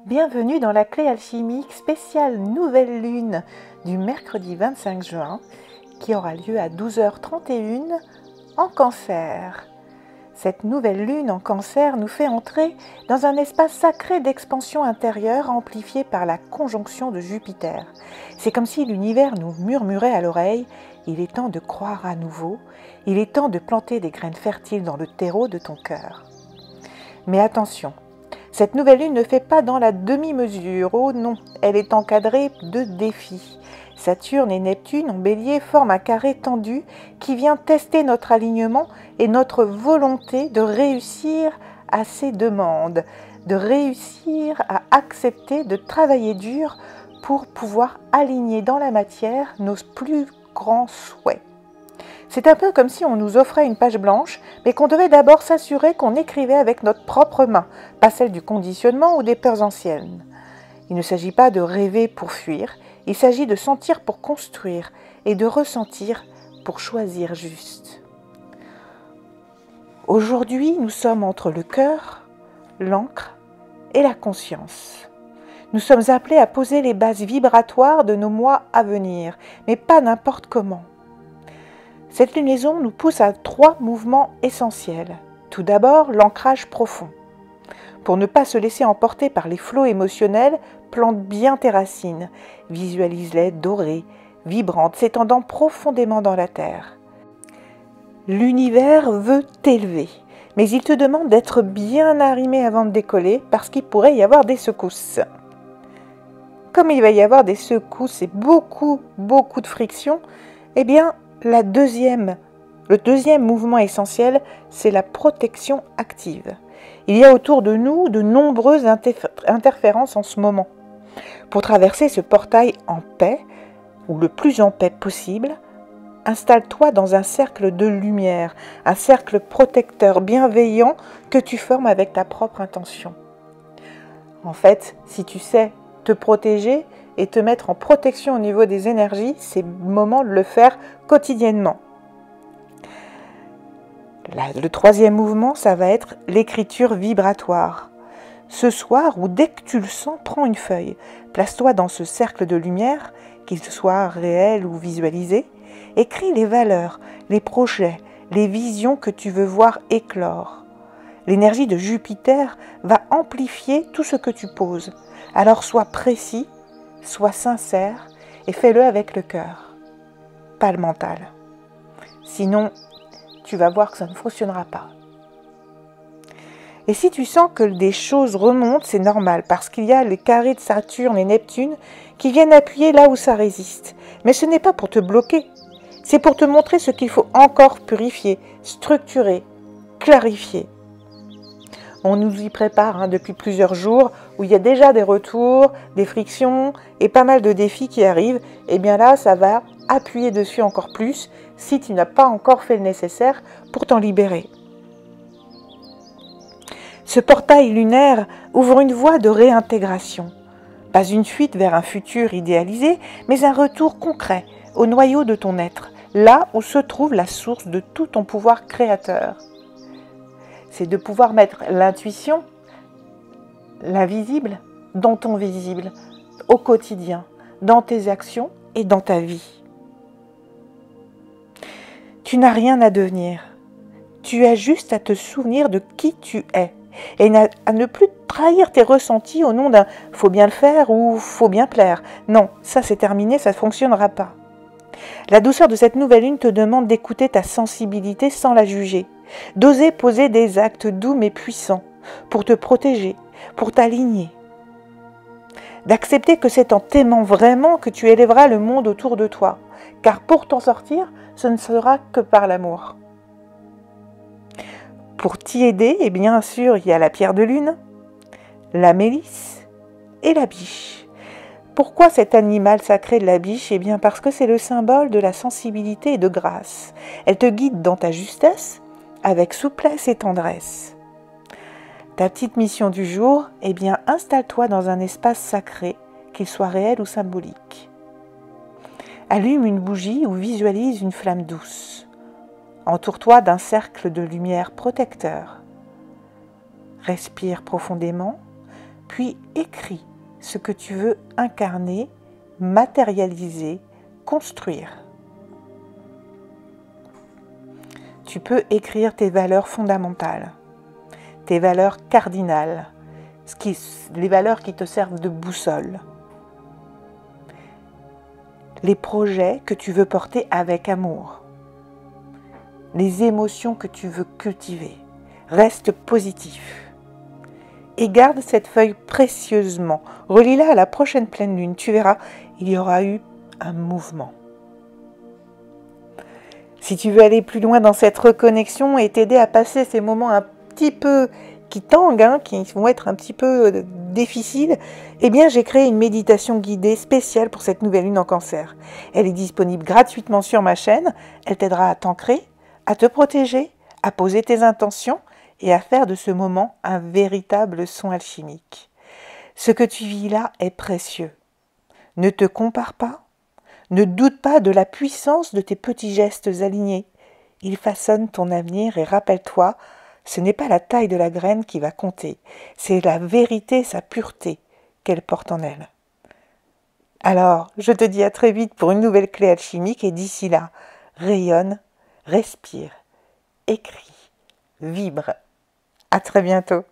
Bienvenue dans la clé alchimique spéciale nouvelle lune du mercredi 25 juin qui aura lieu à 12h31 en Cancer. Cette nouvelle lune en Cancer nous fait entrer dans un espace sacré d'expansion intérieure amplifié par la conjonction de Jupiter. C'est comme si l'univers nous murmurait à l'oreille « Il est temps de croire à nouveau, il est temps de planter des graines fertiles dans le terreau de ton cœur. » Mais attention, cette nouvelle lune ne fait pas dans la demi-mesure, oh non, elle est encadrée de défis. Saturne et Neptune en bélier forment un carré tendu qui vient tester notre alignement et notre volonté de réussir à ces demandes, de réussir à accepter de travailler dur pour pouvoir aligner dans la matière nos plus grands souhaits. C'est un peu comme si on nous offrait une page blanche, mais qu'on devait d'abord s'assurer qu'on écrivait avec notre propre main, pas celle du conditionnement ou des peurs anciennes. Il ne s'agit pas de rêver pour fuir, il s'agit de sentir pour construire et de ressentir pour choisir juste. Aujourd'hui, nous sommes entre le cœur, l'encre et la conscience. Nous sommes appelés à poser les bases vibratoires de nos mois à venir, mais pas n'importe comment. Cette lunaison nous pousse à 3 mouvements essentiels. Tout d'abord, l'ancrage profond. Pour ne pas se laisser emporter par les flots émotionnels, plante bien tes racines. Visualise-les dorées, vibrantes, s'étendant profondément dans la terre. L'univers veut t'élever, mais il te demande d'être bien arrimé avant de décoller parce qu'il pourrait y avoir des secousses. Comme il va y avoir des secousses et beaucoup de friction, eh bien, le deuxième mouvement essentiel, c'est la protection active. Il y a autour de nous de nombreuses interférences en ce moment. Pour traverser ce portail en paix, ou le plus en paix possible, installe-toi dans un cercle de lumière, un cercle protecteur bienveillant que tu formes avec ta propre intention. En fait, si tu sais te protéger et te mettre en protection au niveau des énergies, c'est le moment de le faire quotidiennement. Le troisième mouvement, ça va être l'écriture vibratoire. Ce soir, ou dès que tu le sens, prends une feuille. Place-toi dans ce cercle de lumière, qu'il soit réel ou visualisé. Écris les valeurs, les projets, les visions que tu veux voir éclore. L'énergie de Jupiter va amplifier tout ce que tu poses. Alors sois précis, sois sincère et fais-le avec le cœur, pas le mental. Sinon, tu vas voir que ça ne fonctionnera pas. Et si tu sens que des choses remontent, c'est normal, parce qu'il y a les carrés de Saturne et Neptune qui viennent appuyer là où ça résiste. Mais ce n'est pas pour te bloquer, c'est pour te montrer ce qu'il faut encore purifier, structurer, clarifier. On nous y prépare depuis plusieurs jours, où il y a déjà des retours, des frictions et pas mal de défis qui arrivent. Et bien là, ça va appuyer dessus encore plus si tu n'as pas encore fait le nécessaire pour t'en libérer. Ce portail lunaire ouvre une voie de réintégration. Pas une fuite vers un futur idéalisé, mais un retour concret au noyau de ton être, là où se trouve la source de tout ton pouvoir créateur. C'est de pouvoir mettre l'intuition, l'invisible, dans ton visible, au quotidien, dans tes actions et dans ta vie. Tu n'as rien à devenir. Tu as juste à te souvenir de qui tu es et à ne plus trahir tes ressentis au nom d'un « faut bien le faire » ou « faut bien plaire ». Non, ça c'est terminé, ça ne fonctionnera pas. La douceur de cette nouvelle lune te demande d'écouter ta sensibilité sans la juger, d'oser poser des actes doux mais puissants pour te protéger, pour t'aligner, d'accepter que c'est en t'aimant vraiment que tu élèveras le monde autour de toi, car pour t'en sortir, ce ne sera que par l'amour. Pour t'y aider, et bien sûr, il y a la pierre de lune, la mélisse et la biche. Pourquoi cet animal sacré de la biche ? Eh bien parce que c'est le symbole de la sensibilité et de grâce. Elle te guide dans ta justesse avec souplesse et tendresse. Ta petite mission du jour, eh bien installe-toi dans un espace sacré, qu'il soit réel ou symbolique. Allume une bougie ou visualise une flamme douce. Entoure-toi d'un cercle de lumière protecteur. Respire profondément, puis écris ce que tu veux incarner, matérialiser, construire. Tu peux écrire tes valeurs fondamentales, tes valeurs cardinales, les valeurs qui te servent de boussole, les projets que tu veux porter avec amour, les émotions que tu veux cultiver. Reste positif et garde cette feuille précieusement. Relis-la à la prochaine pleine lune, tu verras, il y aura eu un mouvement. Si tu veux aller plus loin dans cette reconnexion et t'aider à passer ces moments un petit peu qui tanguent, qui vont être un petit peu difficiles, eh bien j'ai créé une méditation guidée spéciale pour cette nouvelle lune en Cancer. Elle est disponible gratuitement sur ma chaîne. Elle t'aidera à t'ancrer, à te protéger, à poser tes intentions et à faire de ce moment un véritable son alchimique. Ce que tu vis là est précieux. Ne te compare pas. Ne doute pas de la puissance de tes petits gestes alignés. Ils façonnent ton avenir et rappelle-toi, ce n'est pas la taille de la graine qui va compter, c'est la vérité, sa pureté qu'elle porte en elle. Alors, je te dis à très vite pour une nouvelle clé alchimique et d'ici là, rayonne, respire, écris, vibre. À très bientôt.